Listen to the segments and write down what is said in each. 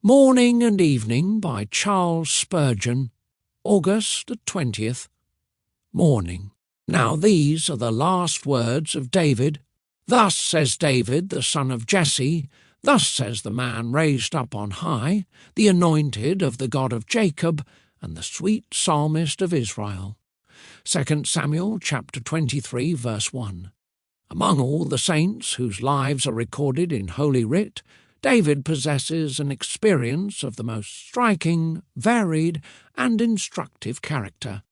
Morning and Evening by Charles Spurgeon, August the 20th. Morning. Now these are the last words of David. Thus says David, the son of Jesse, thus says the man raised up on high, the anointed of the God of Jacob, and the sweet psalmist of Israel. 2 Samuel chapter 23, verse 1. Among all the saints whose lives are recorded in Holy Writ, David possesses an experience of the most striking, varied, and instructive character.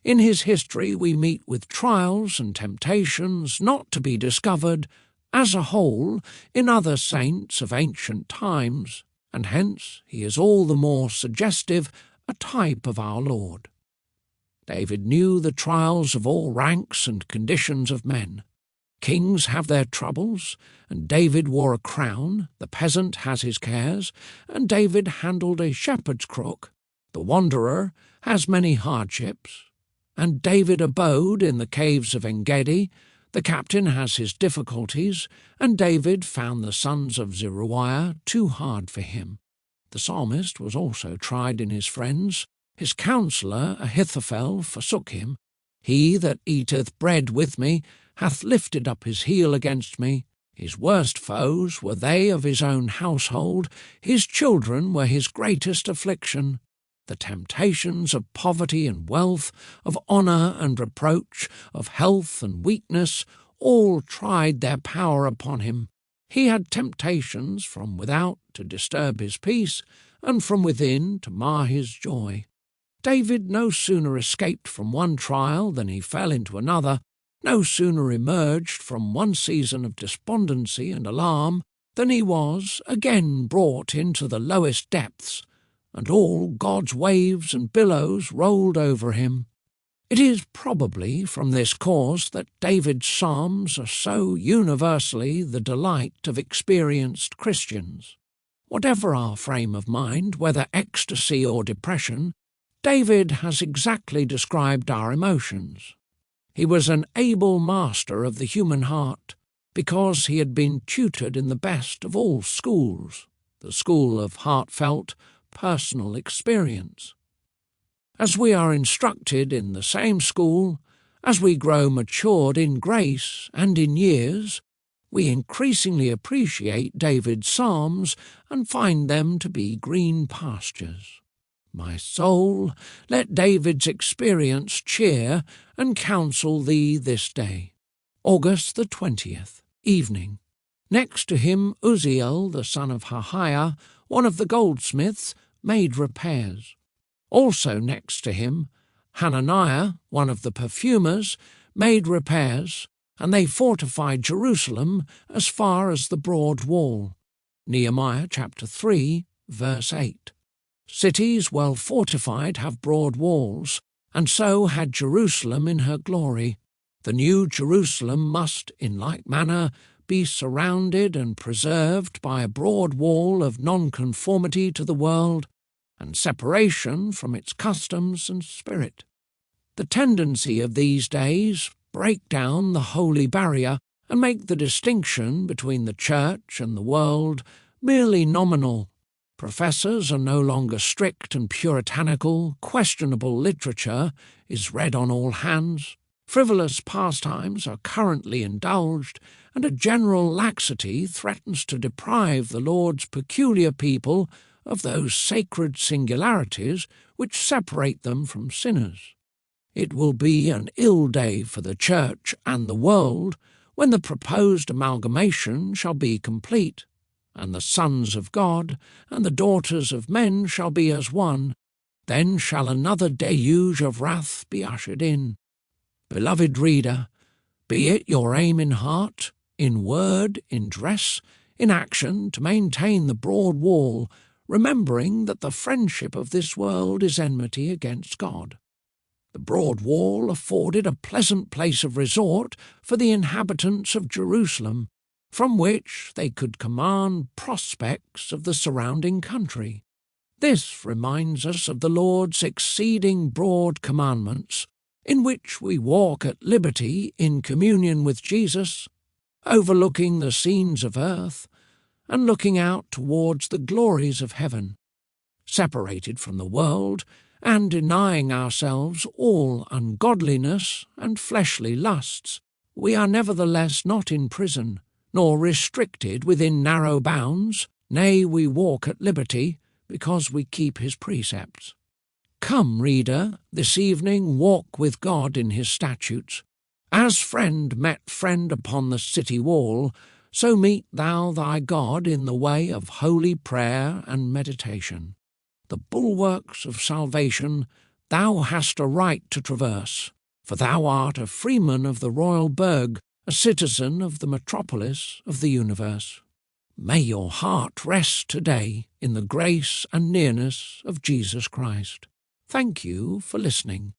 In his history we meet with trials and temptations not to be discovered, as a whole, in other saints of ancient times, and hence he is all the more suggestive, a type of our Lord. David knew the trials of all ranks and conditions of men. Kings have their troubles, and David wore a crown, the peasant has his cares, and David handled a shepherd's crook. The wanderer has many hardships, and David abode in the caves of En-gedi. The captain has his difficulties, and David found the sons of Zeruiah too hard for him. The psalmist was also tried in his friends. His counsellor Ahithophel forsook him. He that eateth bread with me hath lifted up his heel against me. His worst foes were they of his own household. His children were his greatest affliction. The temptations of poverty and wealth, of honour and reproach, of health and weakness, all tried their power upon him. He had temptations from without to disturb his peace, and from within to mar his joy. David no sooner escaped from one trial than he fell into another, no sooner emerged from one season of despondency and alarm than he was again brought into the lowest depths, and all God's waves and billows rolled over him. It is probably from this cause that David's psalms are so universally the delight of experienced Christians. Whatever our frame of mind, whether ecstasy or depression, David has exactly described our emotions. He was an able master of the human heart, because he had been tutored in the best of all schools, the school of heartfelt, personal experience. As we are instructed in the same school, as we grow matured in grace and in years, we increasingly appreciate David's psalms and find them to be green pastures. My soul, let David's experience cheer and counsel thee this day. August the 20th, evening. Next to him Uzziel, the son of Harhaiah, one of the goldsmiths, made repairs. Also next to him Hananiah, one of the perfumers, made repairs, and they fortified Jerusalem as far as the broad wall. Nehemiah chapter 3, verse 8. Cities well fortified have broad walls, and so had Jerusalem in her glory. The new Jerusalem must, in like manner, be surrounded and preserved by a broad wall of nonconformity to the world, and separation from its customs and spirit. The tendency of these days break down the holy barrier and make the distinction between the church and the world merely nominal. Professors are no longer strict and puritanical, questionable literature is read on all hands, frivolous pastimes are currently indulged, and a general laxity threatens to deprive the Lord's peculiar people of those sacred singularities which separate them from sinners. It will be an ill day for the Church and the world when the proposed amalgamation shall be complete, and the sons of God and the daughters of men shall be as one. Then shall another deluge of wrath be ushered in. Beloved reader, be it your aim in heart, in word, in dress, in action, to maintain the broad wall, remembering that the friendship of this world is enmity against God. The broad wall afforded a pleasant place of resort for the inhabitants of Jerusalem, from which they could command prospects of the surrounding country. This reminds us of the Lord's exceeding broad commandments, in which we walk at liberty in communion with Jesus, overlooking the scenes of earth, and looking out towards the glories of heaven. Separated from the world, and denying ourselves all ungodliness and fleshly lusts, we are nevertheless not in prison, nor restricted within narrow bounds, nay, we walk at liberty, because we keep his precepts. Come, reader, this evening walk with God in his statutes. As friend met friend upon the city wall, so meet thou thy God in the way of holy prayer and meditation. The bulwarks of salvation thou hast a right to traverse, for thou art a freeman of the royal burg, a citizen of the metropolis of the universe. May your heart rest today in the grace and nearness of Jesus Christ. Thank you for listening.